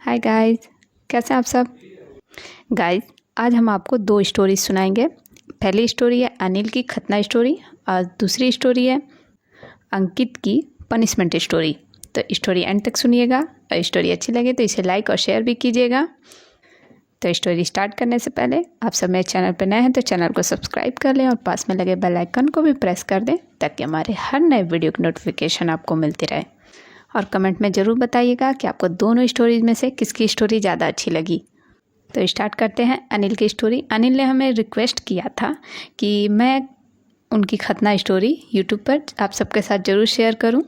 Hi guys, कैसे हैं आप सब। गाइस, आज हम आपको 2 स्टोरी सुनाएंगे। पहली स्टोरी है अनिल की खतना स्टोरी और दूसरी स्टोरी है अंकित की पनिशमेंट स्टोरी। तो स्टोरी एंड तक सुनिएगा और स्टोरी अच्छी लगे तो इसे लाइक और शेयर भी कीजिएगा। तो स्टोरी स्टार्ट करने से पहले आप सब मेरे चैनल पर नए हैं तो चैनल को सब्सक्राइब कर लें और पास में लगे बेल आइकन को भी प्रेस कर दें ताकि हमारे हर नए वीडियो की नोटिफिकेशन आपको मिलती रहे। और कमेंट में ज़रूर बताइएगा कि आपको दोनों स्टोरीज में से किसकी स्टोरी ज़्यादा अच्छी लगी। तो स्टार्ट करते हैं अनिल की स्टोरी। अनिल ने हमें रिक्वेस्ट किया था कि मैं उनकी खतना स्टोरी यूट्यूब पर आप सबके साथ ज़रूर शेयर करूं।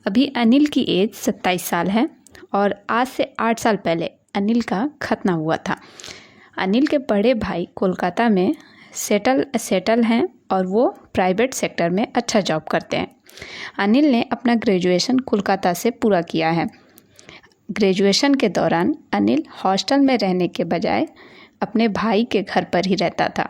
अभी अनिल की एज 27 साल है और आज से 8 साल पहले अनिल का खतना हुआ था। अनिल के बड़े भाई कोलकाता में सेटल हैं और वो प्राइवेट सेक्टर में अच्छा जॉब करते हैं। अनिल ने अपना ग्रेजुएशन कोलकाता से पूरा किया है। ग्रेजुएशन के दौरान अनिल हॉस्टल में रहने के बजाय अपने भाई के घर पर ही रहता था।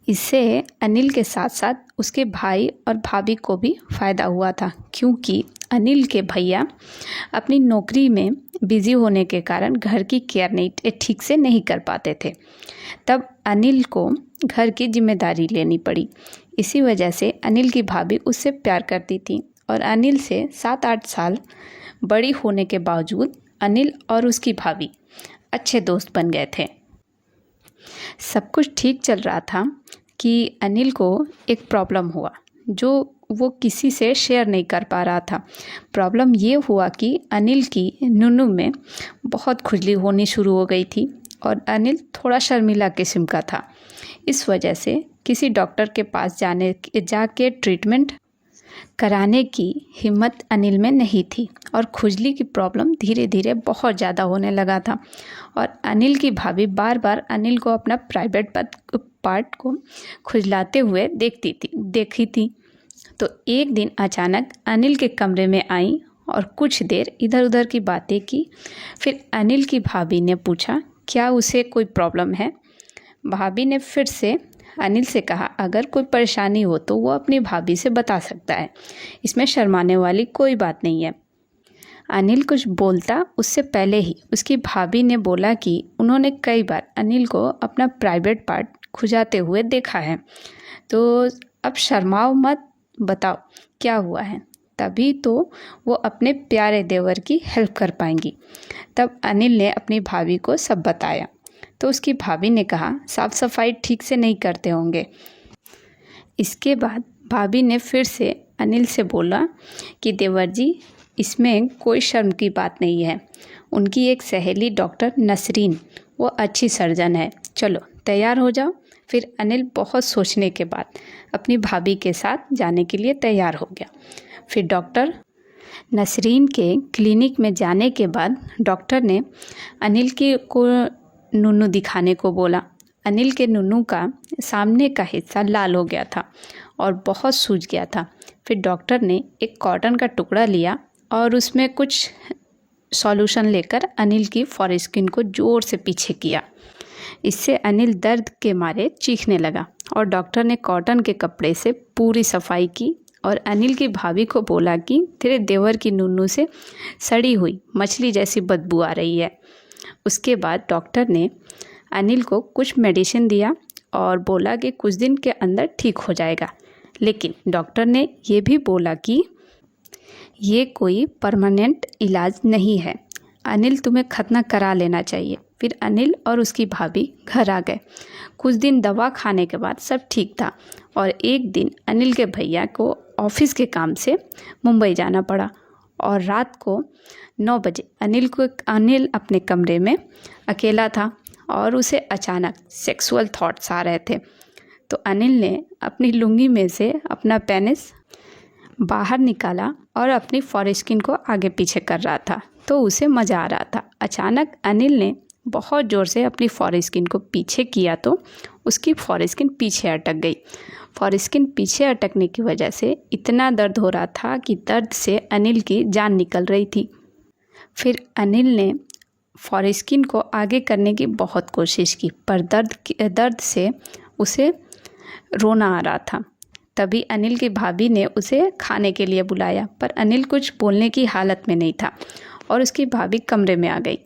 इससे अनिल के साथ साथ उसके भाई और भाभी को भी फ़ायदा हुआ था, क्योंकि अनिल के भैया अपनी नौकरी में बिज़ी होने के कारण घर की केयर ठीक से नहीं कर पाते थे। तब अनिल को घर की जिम्मेदारी लेनी पड़ी। इसी वजह से अनिल की भाभी उससे प्यार करती थी और अनिल से 7-8 साल बड़ी होने के बावजूद अनिल और उसकी भाभी अच्छे दोस्त बन गए थे। सब कुछ ठीक चल रहा था कि अनिल को एक प्रॉब्लम हुआ जो वो किसी से शेयर नहीं कर पा रहा था। प्रॉब्लम ये हुआ कि अनिल की नुनू में बहुत खुजली होनी शुरू हो गई थी और अनिल थोड़ा शर्मीला किस्म का था। इस वजह से किसी डॉक्टर के पास जाके ट्रीटमेंट कराने की हिम्मत अनिल में नहीं थी और खुजली की प्रॉब्लम धीरे धीरे बहुत ज़्यादा होने लगा था। और अनिल की भाभी बार बार अनिल को अपना प्राइवेट पार्ट को खुजलाते हुए देखी थी। तो एक दिन अचानक अनिल के कमरे में आई और कुछ देर इधर उधर की बातें की। फिर अनिल की भाभी ने पूछा क्या उसे कोई प्रॉब्लम है। भाभी ने फिर से अनिल से कहा अगर कोई परेशानी हो तो वो अपनी भाभी से बता सकता है, इसमें शर्माने वाली कोई बात नहीं है। अनिल कुछ बोलता उससे पहले ही उसकी भाभी ने बोला कि उन्होंने कई बार अनिल को अपना प्राइवेट पार्ट खुजाते हुए देखा है, तो अब शर्माओ मत, बताओ क्या हुआ है, तभी तो वो अपने प्यारे देवर की हेल्प कर पाएंगी। तब अनिल ने अपनी भाभी को सब बताया तो उसकी भाभी ने कहा साफ़ सफाई ठीक से नहीं करते होंगे। इसके बाद भाभी ने फिर से अनिल से बोला कि देवर जी, इसमें कोई शर्म की बात नहीं है। उनकी एक सहेली डॉक्टर नसरीन, वो अच्छी सर्जन है, चलो तैयार हो जाओ। फिर अनिल बहुत सोचने के बाद अपनी भाभी के साथ जाने के लिए तैयार हो गया। फिर डॉक्टर नसरीन के क्लिनिक में जाने के बाद डॉक्टर ने अनिल को नुनू दिखाने को बोला। अनिल के नुनू का सामने का हिस्सा लाल हो गया था और बहुत सूज गया था। फिर डॉक्टर ने एक कॉटन का टुकड़ा लिया और उसमें कुछ सॉल्यूशन लेकर अनिल की फॉरस्किन को ज़ोर से पीछे किया। इससे अनिल दर्द के मारे चीखने लगा और डॉक्टर ने कॉटन के कपड़े से पूरी सफाई की और अनिल की भाभी को बोला कि तेरे देवर की नुनू से सड़ी हुई मछली जैसी बदबू आ रही है। उसके बाद डॉक्टर ने अनिल को कुछ मेडिसिन दिया और बोला कि कुछ दिन के अंदर ठीक हो जाएगा। लेकिन डॉक्टर ने ये भी बोला कि ये कोई परमानेंट इलाज नहीं है, अनिल तुम्हें खतना करा लेना चाहिए। फिर अनिल और उसकी भाभी घर आ गए। कुछ दिन दवा खाने के बाद सब ठीक था और एक दिन अनिल के भैया को ऑफिस के काम से मुंबई जाना पड़ा और रात को 9 बजे अनिल अपने कमरे में अकेला था और उसे अचानक सेक्सुअल थॉट्स आ रहे थे। तो अनिल ने अपनी लुंगी में से अपना पेनिस बाहर निकाला और अपनी फॉरस्किन को आगे पीछे कर रहा था, तो उसे मज़ा आ रहा था। अचानक अनिल ने बहुत ज़ोर से अपनी फॉरस्किन को पीछे किया तो उसकी फॉरस्किन पीछे अटक गई। फॉरस्किन पीछे अटकने की वजह से इतना दर्द हो रहा था कि दर्द से अनिल की जान निकल रही थी। फिर अनिल ने फॉरस्किन को आगे करने की बहुत कोशिश की, पर दर्द से उसे रोना आ रहा था। तभी अनिल की भाभी ने उसे खाने के लिए बुलाया, पर अनिल कुछ बोलने की हालत में नहीं था और उसकी भाभी कमरे में आ गई।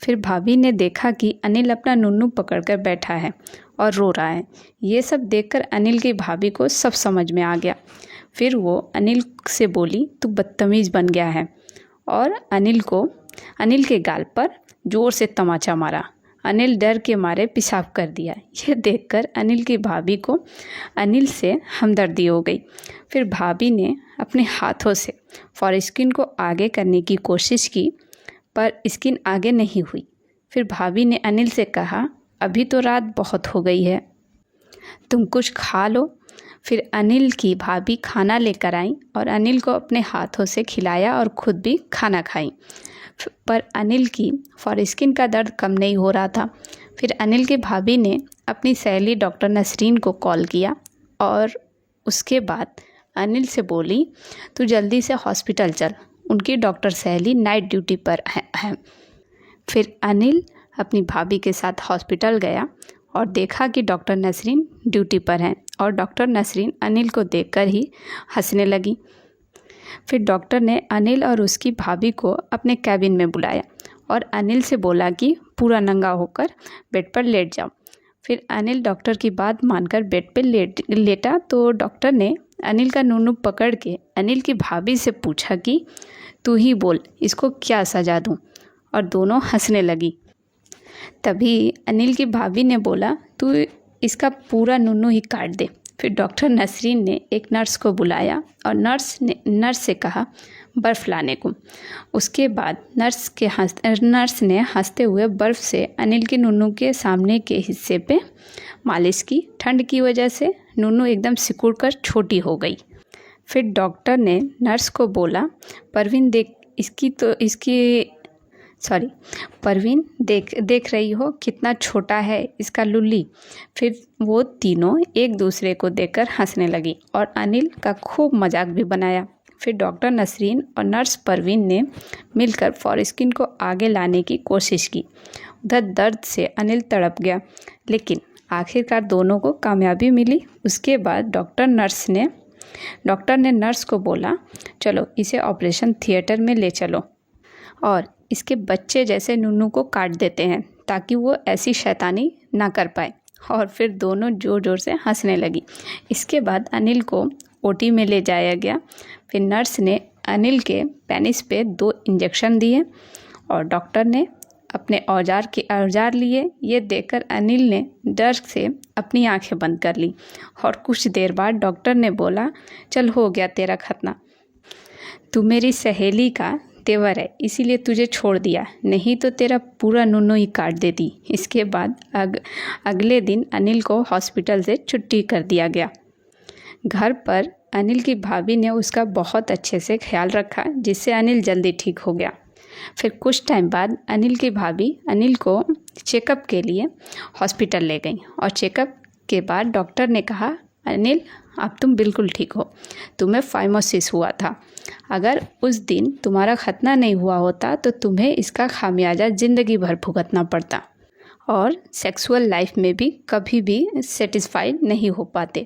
फिर भाभी ने देखा कि अनिल अपना नुन्नू पकड़कर बैठा है और रो रहा है। ये सब देखकर अनिल की भाभी को सब समझ में आ गया। फिर वो अनिल से बोली, तू बदतमीज़ बन गया है, और अनिल के गाल पर ज़ोर से तमाचा मारा। अनिल डर के मारे पेशाब कर दिया। यह देखकर अनिल की भाभी को अनिल से हमदर्दी हो गई। फिर भाभी ने अपने हाथों से फॉरेस्किन को आगे करने की कोशिश की, पर स्किन आगे नहीं हुई। फिर भाभी ने अनिल से कहा, अभी तो रात बहुत हो गई है, तुम कुछ खा लो। फिर अनिल की भाभी खाना लेकर आई और अनिल को अपने हाथों से खिलाया और खुद भी खाना खाई। पर अनिल की फॉरेस्किन का दर्द कम नहीं हो रहा था। फिर अनिल की भाभी ने अपनी सहेली डॉक्टर नसरीन को कॉल किया और उसके बाद अनिल से बोली, तू जल्दी से हॉस्पिटल चल, उनकी डॉक्टर सहेली नाइट ड्यूटी पर है। फिर अनिल अपनी भाभी के साथ हॉस्पिटल गया और देखा कि डॉक्टर नसरीन ड्यूटी पर हैं और डॉक्टर नसरीन अनिल को देखकर ही हंसने लगी। फिर डॉक्टर ने अनिल और उसकी भाभी को अपने कैबिन में बुलाया और अनिल से बोला कि पूरा नंगा होकर बेड पर लेट जाओ। फिर अनिल डॉक्टर की बात मानकर बेड पर लेटा तो डॉक्टर ने अनिल का नुन्नू पकड़ के अनिल की भाभी से पूछा कि तू ही बोल, इसको क्या सजा दूँ, और दोनों हंसने लगी। तभी अनिल की भाभी ने बोला, तू इसका पूरा नुन्नू ही काट दे। फिर डॉक्टर नसरीन ने एक नर्स को बुलाया और नर्स से कहा बर्फ़ लाने को। उसके बाद नर्स ने हंसते हुए बर्फ़ से अनिल के नुन्नू के सामने के हिस्से पे मालिश की। ठंड की वजह से नुन्नू एकदम सिकुड़कर छोटी हो गई। फिर डॉक्टर ने नर्स को बोला, परवीन देख रही हो कितना छोटा है इसका लुल्ली। फिर वो तीनों एक दूसरे को देखकर हंसने लगी और अनिल का खूब मजाक भी बनाया। फिर डॉक्टर नसरीन और नर्स परवीन ने मिलकर फॉरेस्किन को आगे लाने की कोशिश की। उधर दर्द से अनिल तड़प गया, लेकिन आखिरकार दोनों को कामयाबी मिली। उसके बाद डॉक्टर ने नर्स को बोला, चलो इसे ऑपरेशन थिएटर में ले चलो और इसके बच्चे जैसे नुन्नू को काट देते हैं ताकि वो ऐसी शैतानी ना कर पाए। और फिर दोनों ज़ोर ज़ोर से हंसने लगी। इसके बाद अनिल को ओटी में ले जाया गया। फिर नर्स ने अनिल के पेनिस पे 2 इंजेक्शन दिए और डॉक्टर ने अपने औजार लिए। ये देखकर अनिल ने डर से अपनी आंखें बंद कर ली और कुछ देर बाद डॉक्टर ने बोला, चल हो गया तेरा खतना, तू मेरी सहेली का तेवर है इसीलिए तुझे छोड़ दिया, नहीं तो तेरा पूरा नुन्नू ही काट देती। इसके बाद अगले दिन अनिल को हॉस्पिटल से छुट्टी कर दिया गया। घर पर अनिल की भाभी ने उसका बहुत अच्छे से ख्याल रखा, जिससे अनिल जल्दी ठीक हो गया। फिर कुछ टाइम बाद अनिल की भाभी अनिल को चेकअप के लिए हॉस्पिटल ले गई और चेकअप के बाद डॉक्टर ने कहा, अनिल अब तुम बिल्कुल ठीक हो, तुम्हें फाइमोसिस हुआ था। अगर उस दिन तुम्हारा खतना नहीं हुआ होता तो तुम्हें इसका खामियाजा ज़िंदगी भर भुगतना पड़ता और सेक्सुअल लाइफ में भी कभी भी सेटिस्फाइड नहीं हो पाते।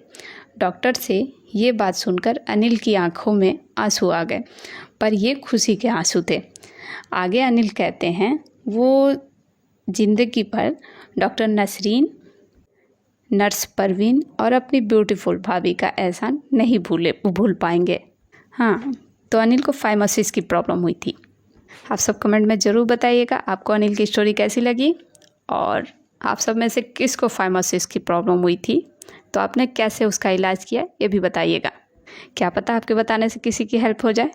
डॉक्टर से ये बात सुनकर अनिल की आंखों में आंसू आ गए, पर ये खुशी के आंसू थे। आगे अनिल कहते हैं, वो ज़िंदगी पर डॉक्टर नसरीन, नर्स परवीन और अपनी ब्यूटीफुल भाभी का एहसान नहीं भूल पाएंगे। हाँ, तो अनिल को फाइमोसिस की प्रॉब्लम हुई थी। आप सब कमेंट में ज़रूर बताइएगा आपको अनिल की स्टोरी कैसी लगी और आप सब में से किसको फाइमोसिस की प्रॉब्लम हुई थी, तो आपने कैसे उसका इलाज किया ये भी बताइएगा। क्या पता आपके बताने से किसी की हेल्प हो जाए।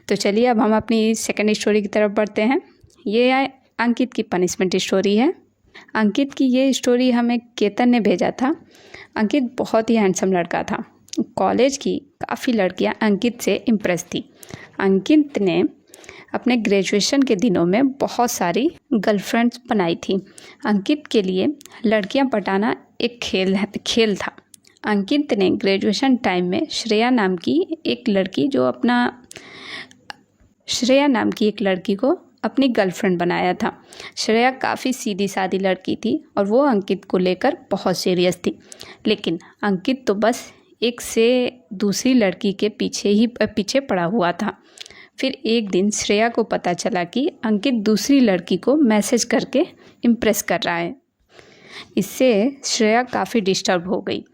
तो चलिए अब हम अपनी सेकंड स्टोरी की तरफ बढ़ते हैं। ये अंकित की पनिशमेंट स्टोरी है। अंकित की ये स्टोरी हमें केतन ने भेजा था। अंकित बहुत ही हैंडसम लड़का था। कॉलेज की काफ़ी लड़कियां अंकित से इम्प्रेस थी। अंकित ने अपने ग्रेजुएशन के दिनों में बहुत सारी गर्लफ्रेंड्स बनाई थी। अंकित के लिए लड़कियां पटाना एक खेल था। अंकित ने ग्रेजुएशन टाइम में श्रेया नाम की एक लड़की को अपनी गर्लफ्रेंड बनाया था। श्रेया काफ़ी सीधी सादी लड़की थी और वो अंकित को लेकर बहुत सीरियस थी, लेकिन अंकित तो बस एक से दूसरी लड़की के पीछे पड़ा हुआ था। फिर एक दिन श्रेया को पता चला कि अंकित दूसरी लड़की को मैसेज करके इम्प्रेस कर रहा है। इससे श्रेया काफ़ी डिस्टर्ब हो गई।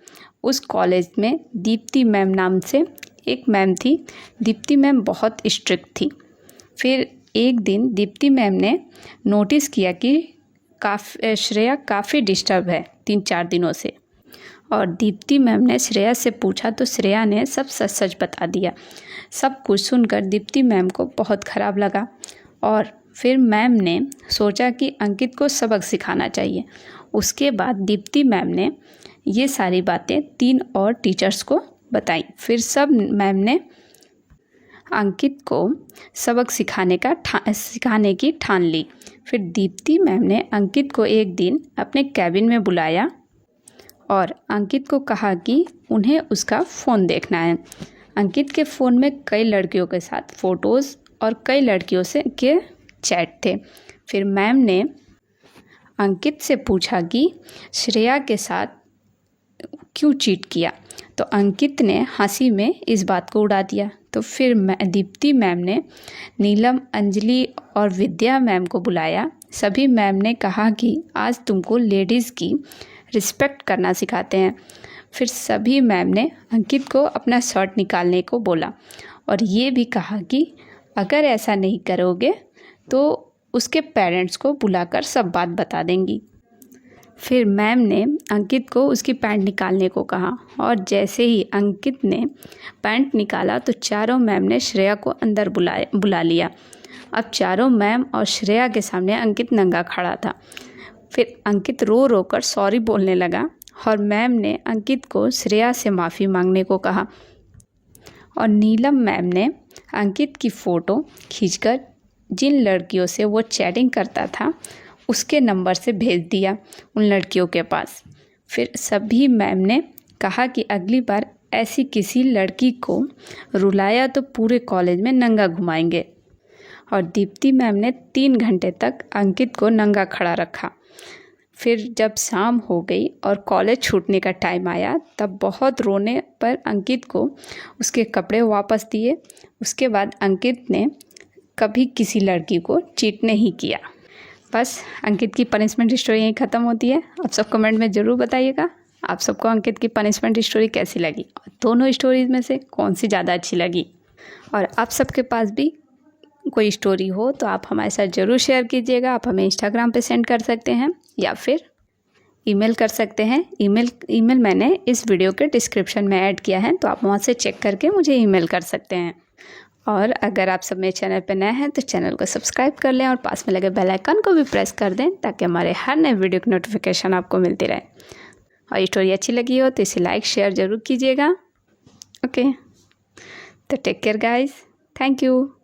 उस कॉलेज में दीप्ति मैम नाम से एक मैम थी। दीप्ति मैम बहुत स्ट्रिक्ट थी। फिर एक दिन दीप्ति मैम ने नोटिस किया कि श्रेया काफ़ी डिस्टर्ब है 3-4 दिनों से, और दीप्ति मैम ने श्रेया से पूछा तो श्रेया ने सब सच सच बता दिया। सब कुछ सुनकर दीप्ति मैम को बहुत ख़राब लगा और फिर मैम ने सोचा कि अंकित को सबक सिखाना चाहिए। उसके बाद दीप्ति मैम ने ये सारी बातें 3 और टीचर्स को बताई। फिर सब मैम ने अंकित को सबक सिखाने की ठान ली। फिर दीप्ति मैम ने अंकित को एक दिन अपने कैबिन में बुलाया और अंकित को कहा कि उन्हें उसका फ़ोन देखना है। अंकित के फ़ोन में कई लड़कियों के साथ फ़ोटोज़ और कई लड़कियों के चैट थे। फिर मैम ने अंकित से पूछा कि श्रेया के साथ क्यों चीट किया, तो अंकित ने हंसी में इस बात को उड़ा दिया। तो फिर दीप्ति मैम ने नीलम, अंजलि और विद्या मैम को बुलाया। सभी मैम ने कहा कि आज तुमको लेडीज़ की रिस्पेक्ट करना सिखाते हैं। फिर सभी मैम ने अंकित को अपना शर्ट निकालने को बोला और ये भी कहा कि अगर ऐसा नहीं करोगे तो उसके पेरेंट्स को बुलाकर सब बात बता देंगी। फिर मैम ने अंकित को उसकी पैंट निकालने को कहा और जैसे ही अंकित ने पैंट निकाला तो चारों मैम ने श्रेया को अंदर बुला लिया। अब चारों मैम और श्रेया के सामने अंकित नंगा खड़ा था। फिर अंकित रो रो कर सॉरी बोलने लगा और मैम ने अंकित को श्रेया से माफ़ी मांगने को कहा और नीलम मैम ने अंकित की फ़ोटो खींचकर जिन लड़कियों से वो चैटिंग करता था उसके नंबर से भेज दिया उन लड़कियों के पास। फिर सभी मैम ने कहा कि अगली बार ऐसी किसी लड़की को रुलाया तो पूरे कॉलेज में नंगा घुमाएंगे। और दीप्ति मैम ने 3 घंटे तक अंकित को नंगा खड़ा रखा। फिर जब शाम हो गई और कॉलेज छूटने का टाइम आया तब बहुत रोने पर अंकित को उसके कपड़े वापस दिए। उसके बाद अंकित ने कभी किसी लड़की को चीट नहीं किया। बस अंकित की पनिशमेंट स्टोरी यहीं ख़त्म होती है। आप सब कमेंट में ज़रूर बताइएगा आप सबको अंकित की पनिशमेंट स्टोरी कैसी लगी और दोनों स्टोरीज में से कौन सी ज़्यादा अच्छी लगी। और आप सबके पास भी कोई स्टोरी हो तो आप हमारे साथ ज़रूर शेयर कीजिएगा। आप हमें इंस्टाग्राम पे सेंड कर सकते हैं या फिर ईमेल कर सकते हैं। ईमेल मैंने इस वीडियो के डिस्क्रिप्शन में ऐड किया है, तो आप वहाँ से चेक करके मुझे ईमेल कर सकते हैं। और अगर आप सब मेरे चैनल पर नए हैं तो चैनल को सब्सक्राइब कर लें और पास में लगे बेल आइकन को भी प्रेस कर दें ताकि हमारे हर नए वीडियो की नोटिफिकेशन आपको मिलती रहे। और स्टोरी अच्छी लगी हो तो इसे लाइक शेयर ज़रूर कीजिएगा। ओके, तो take care guys, thank you.